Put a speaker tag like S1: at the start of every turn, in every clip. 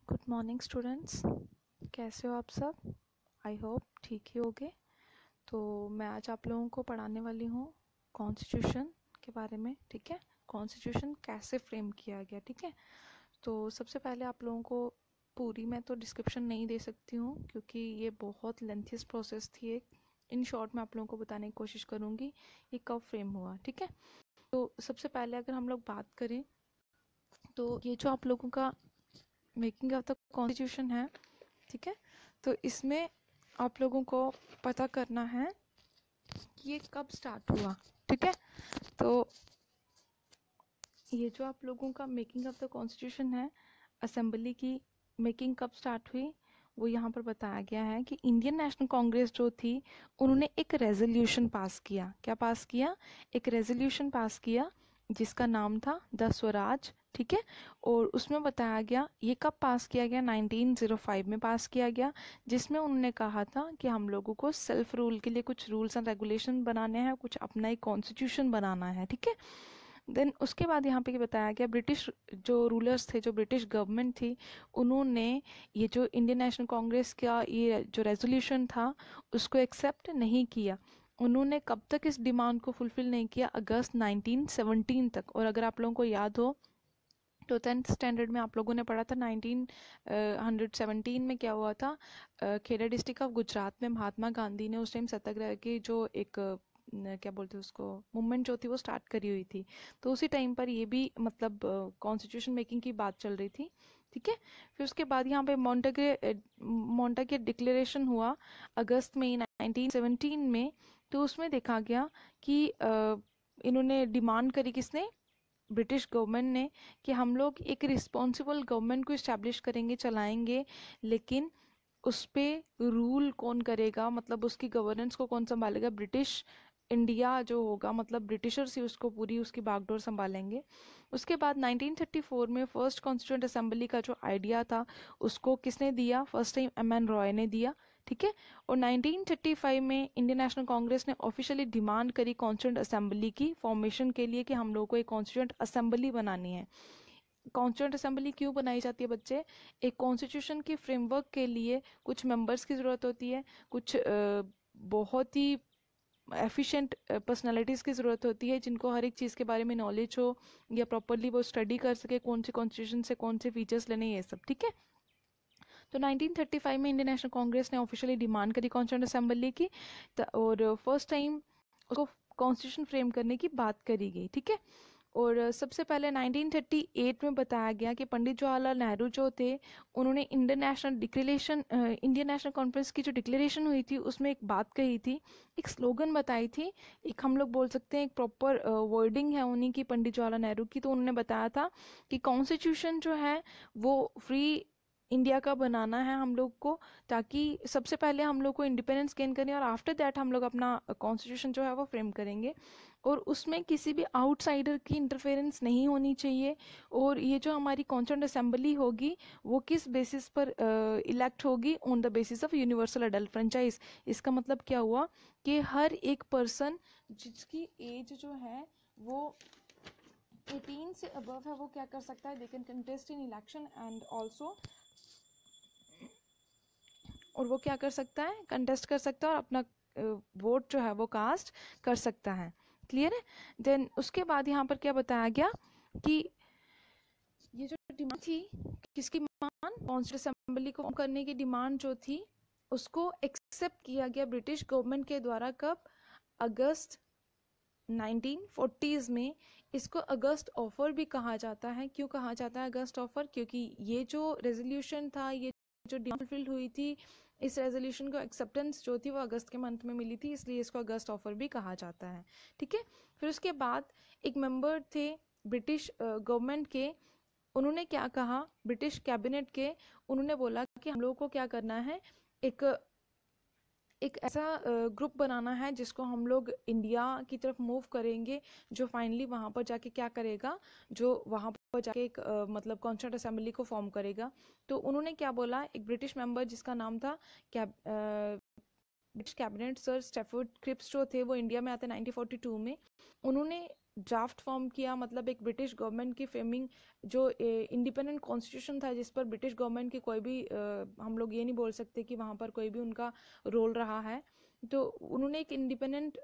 S1: Good morning students, कैसे हो आप सब? आई होप ठीक ही होगे। तो मैं आज आप लोगों को पढ़ाने वाली हूँ कॉन्स्टिट्यूशन के बारे में। ठीक है, कॉन्स्टिट्यूशन कैसे फ्रेम किया गया। ठीक है, तो सबसे पहले आप लोगों को पूरी मैं तो डिस्क्रिप्शन नहीं दे सकती हूँ क्योंकि ये बहुत लेंथीस्ट प्रोसेस थी। एक इन शॉर्ट में आप लोगों को बताने की कोशिश करूँगी ये कब फ्रेम हुआ। ठीक है, तो सबसे पहले अगर हम लोग बात करें तो ये जो आप लोगों का मेकिंग ऑफ द कॉन्स्टिट्यूशन है, ठीक है, तो इसमें आप लोगों को पता करना है कि ये कब स्टार्ट हुआ। ठीक है, तो ये जो आप लोगों का मेकिंग ऑफ द कॉन्स्टिट्यूशन है, असेंबली की मेकिंग कब स्टार्ट हुई वो यहाँ पर बताया गया है कि इंडियन नेशनल कांग्रेस जो थी उन्होंने एक रेजोल्यूशन पास किया। क्या पास किया? एक रेजोल्यूशन पास किया जिसका नाम था द स्वराज। ठीक है, और उसमें बताया गया, ये कब पास किया गया? 1905 में पास किया गया, जिसमें उन्होंने कहा था कि हम लोगों को सेल्फ रूल के लिए कुछ रूल्स एंड रेगुलेशन बनाने हैं, कुछ अपना एक कॉन्स्टिट्यूशन बनाना है। ठीक है, देन उसके बाद यहाँ पे बताया गया ब्रिटिश जो रूलर्स थे, जो ब्रिटिश गवर्नमेंट थी, उन्होंने ये जो इंडियन नेशनल कांग्रेस का ये जो रेजोल्यूशन था उसको एक्सेप्ट नहीं किया। उन्होंने कब तक इस डिमांड को फुलफिल नहीं किया? अगस्त 1917 तक। और अगर आप लोगों को याद हो तो 10th स्टैंडर्ड में आप लोगों ने पढ़ा था 1917 में क्या हुआ था। खेड़ा डिस्ट्रिक्ट ऑफ गुजरात में महात्मा गांधी ने उस टाइम सत्याग्रह की जो एक क्या बोलते हैं उसको, मूवमेंट जो थी वो स्टार्ट करी हुई थी। तो उसी टाइम पर ये भी मतलब कॉन्स्टिट्यूशन मेकिंग की बात चल रही थी। ठीक है, फिर उसके बाद यहाँ पे मोंटागे डिक्लेरेशन हुआ अगस्त में 1917 में। तो उसमें देखा गया कि इन्होंने डिमांड करी, किसने? ब्रिटिश गवर्नमेंट ने, कि हम लोग एक रिस्पॉन्सिबल गवर्नमेंट को इस्टेब्लिश करेंगे, चलाएंगे, लेकिन उस पर रूल कौन करेगा, मतलब उसकी गवर्नेंस को कौन संभालेगा? ब्रिटिश इंडिया जो होगा, मतलब ब्रिटिशर्स ही उसको पूरी उसकी बागडोर संभालेंगे। उसके बाद 1934 में फर्स्ट कॉन्स्टिट्यूंट असेंबली का जो आइडिया था उसको किसने दिया? First time M N Roy ने दिया। ठीक है, और 1935 में इंडियन नेशनल कांग्रेस ने ऑफिशियली डिमांड करी कॉन्स्टिट्यूंट असेंबली की फॉर्मेशन के लिए कि हम लोगों को एक कॉन्स्टिट्यूंट असेंबली बनानी है। कॉन्स्टिट्यूंट असेंबली क्यों बनाई जाती है बच्चे? एक कॉन्स्टिट्यूशन के फ्रेमवर्क के लिए कुछ मेंबर्स की ज़रूरत होती है, कुछ बहुत ही एफिशिएंट पर्सनालिटीज़ की ज़रूरत होती है जिनको हर एक चीज़ के बारे में नॉलेज हो या प्रॉपरली वो स्टडी कर सके, कौन से कॉन्स्टिट्यूशन से कौन से फीचर्स लेने, ये सब। ठीक है, तो 1935 में इंडियन नेशनल कांग्रेस ने ऑफिशियली डिमांड करी कॉन्स्टिट्यूंट असेंबली की, और फर्स्ट टाइम उसको कॉन्स्टिट्यूशन फ्रेम करने की बात करी गई। ठीक है, और सबसे पहले 1938 में बताया गया कि पंडित जवाहरलाल नेहरू जो थे उन्होंने इंडियन नेशनल कॉन्फ्रेंस की जो डिक्लेरेशन हुई थी उसमें एक बात कही थी, एक स्लोगन बताई थी, एक हम लोग बोल सकते हैं एक प्रॉपर वर्डिंग है उन्हीं की, पंडित जवाहरलाल नेहरू की। तो उन्होंने बताया था कि कॉन्स्टिट्यूशन जो है वो फ्री इंडिया का बनाना है हम लोग को, ताकि सबसे पहले हम लोग को इंडिपेंडेंस गेन करें और आफ्टर दैट हम लोग अपना कॉन्स्टिट्यूशन जो है वो फ्रेम करेंगे, और उसमें किसी भी आउटसाइडर की इंटरफेरेंस नहीं होनी चाहिए। और ये जो हमारी कॉन्स्टिट्यूंट असेंबली होगी वो किस बेसिस पर इलेक्ट होगी? On the basis of universal adult franchise. इसका मतलब क्या हुआ कि हर एक पर्सन जिसकी एज जो है वो 18 से अबव है वो क्या कर सकता है? They can contest in election and also, और वो क्या कर सकता है? कंटेस्ट कर सकता है और अपना वोट जो है वो कास्ट कर सकता है। क्लियर है? देन उसके बाद यहाँ पर क्या बताया गया कि ये जो डिमांड थी, किसकी डिमांड? कॉन्स्टिट्यूंट असेंबली को करने की डिमांड जो थी उसको एक्सेप्ट किया गया ब्रिटिश गवर्नमेंट के द्वारा। कब? अगस्त 1940s में। इसको अगस्त ऑफर भी कहा जाता है। क्यों कहा जाता है अगस्त ऑफर? क्योंकि ये जो रेजोल्यूशन था, ये जो डिमांड फुलफिल हुई थी, इस रेजोल्यूशन को एक्सेप्टेंस जो थी वो अगस्त के मंथ में मिली थी, इसलिए इसको अगस्त ऑफर भी कहा जाता है। ठीक है, फिर उसके बाद एक मेंबर थे ब्रिटिश गवर्नमेंट के, उन्होंने क्या कहा? ब्रिटिश कैबिनेट के, उन्होंने बोला कि हम लोगों को क्या करना है, एक ऐसा ग्रुप बनाना है जिसको हम लोग इंडिया की तरफ मूव करेंगे, जो फाइनली वहाँ पर जाके क्या करेगा, जो वहाँ पर जाके एक मतलब कॉन्स्टिट्यूंट असेंबली को फॉर्म करेगा। तो उन्होंने क्या बोला? एक ब्रिटिश मेंबर जिसका नाम था British cabinet sir Stafford Cripps जो थे, वो इंडिया में आते 1942 में। उन्होंने ड्राफ्ट फॉर्म किया, मतलब एक ब्रिटिश गवर्नमेंट की फेमिंग, जो इंडिपेंडेंट कॉन्स्टिट्यूशन था जिस पर ब्रिटिश गवर्नमेंट की कोई भी हम लोग ये नहीं बोल सकते कि वहाँ पर कोई भी उनका रोल रहा है। तो उन्होंने एक इंडिपेंडेंट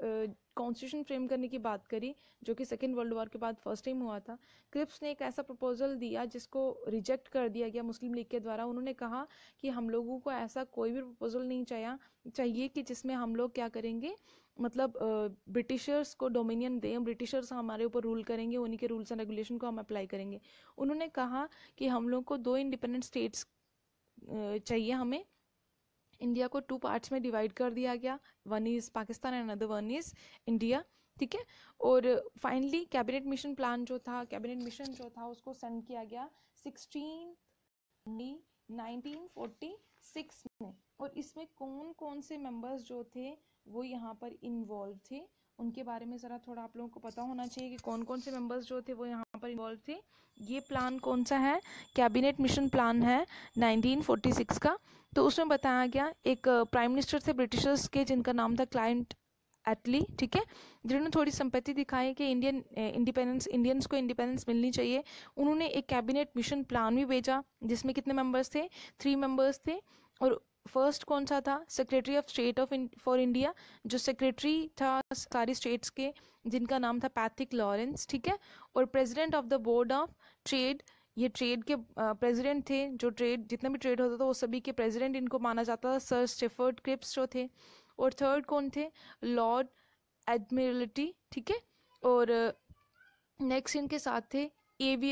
S1: कॉन्स्टिट्यूशन फ्रेम करने की बात करी, जो कि सेकेंड वर्ल्ड वॉर के बाद फर्स्ट टाइम हुआ था। क्रिप्स ने एक ऐसा प्रपोजल दिया जिसको रिजेक्ट कर दिया गया मुस्लिम लीग के द्वारा। उन्होंने कहा कि हम लोगों को ऐसा कोई भी प्रपोजल नहीं चाहिए कि जिसमें हम लोग क्या करेंगे, मतलब ब्रिटिशर्स को डोमिनियन दें, ब्रिटिशर्स हमारे ऊपर रूल करेंगे, उन्हीं के रूल्स एंड रेगुलेशन को हम अप्लाई करेंगे। उन्होंने कहा कि हम लोग को 2 इंडिपेंडेंट स्टेट्स चाहिए हमें। इंडिया को 2 पार्ट्स में डिवाइड कर दिया गया, one is Pakistan and other one is India, ठीक है। और फाइनली कैबिनेट मिशन प्लान जो था, कैबिनेट मिशन जो था, उसको सेंड किया गया 1946 में। और इसमें कौन कौन से मेंबर्स जो थे वो यहाँ पर इन्वॉल्व थे, उनके बारे में ज़रा थोड़ा आप लोगों को पता होना चाहिए कि कौन कौन से मेंबर्स जो थे वो यहाँ पर इन्वॉल्व थे। ये प्लान कौन सा है, कैबिनेट मिशन प्लान है 1946 का। तो उसमें बताया गया, एक प्राइम मिनिस्टर थे ब्रिटिशर्स के जिनका नाम था क्लाइंट एटली, ठीक है, जिन्होंने थोड़ी संपत्ति दिखाई कि इंडियंस को इंडिपेंडेंस मिलनी चाहिए। उन्होंने एक कैबिनेट मिशन प्लान भी भेजा जिसमें कितने मेंबर्स थे, 3 मेंबर्स थे। और फर्स्ट कौन सा था, secretary of state for India, जो सेक्रेटरी था सारी स्टेट्स के, जिनका नाम था पैथिक लॉरेंस, ठीक है। और president of the board of trade, ये ट्रेड के प्रेसिडेंट थे, जो ट्रेड जितना भी ट्रेड होता था वो सभी के प्रेसिडेंट इनको माना जाता था, सर स्टेफर्ड क्रिप्स जो थे। और थर्ड कौन थे, लॉर्ड एडमिरल्टी, ठीक है। और नेक्स्ट इनके साथ थे एवी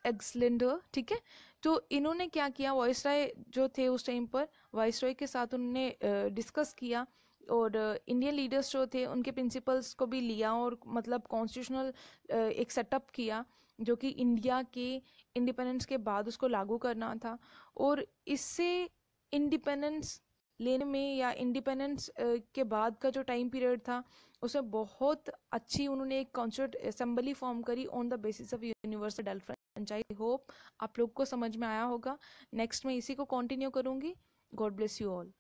S1: एग्सलेंडर, ठीक है। तो इन्होंने क्या किया, वॉइसराय जो थे उस टाइम पर, वॉइसराय के साथ उन्होंने डिस्कस किया, और इंडियन लीडर्स जो थे उनके प्रिंसिपल्स को भी लिया, और मतलब कॉन्स्टिट्यूशनल एक सेटअप किया जो कि इंडिया के इंडिपेंडेंस के बाद उसको लागू करना था। और इससे इंडिपेंडेंस लेने में या इंडिपेंडेंस के बाद का जो टाइम पीरियड था उसमें बहुत अच्छी उन्होंने एक कॉन्स्टिट्यूट असेंबली फॉर्म करी on the basis of universal delve franchise. Hope आप लोग को समझ में आया होगा। नेक्स्ट मैं इसी को कंटिन्यू करूंगी। God bless you all.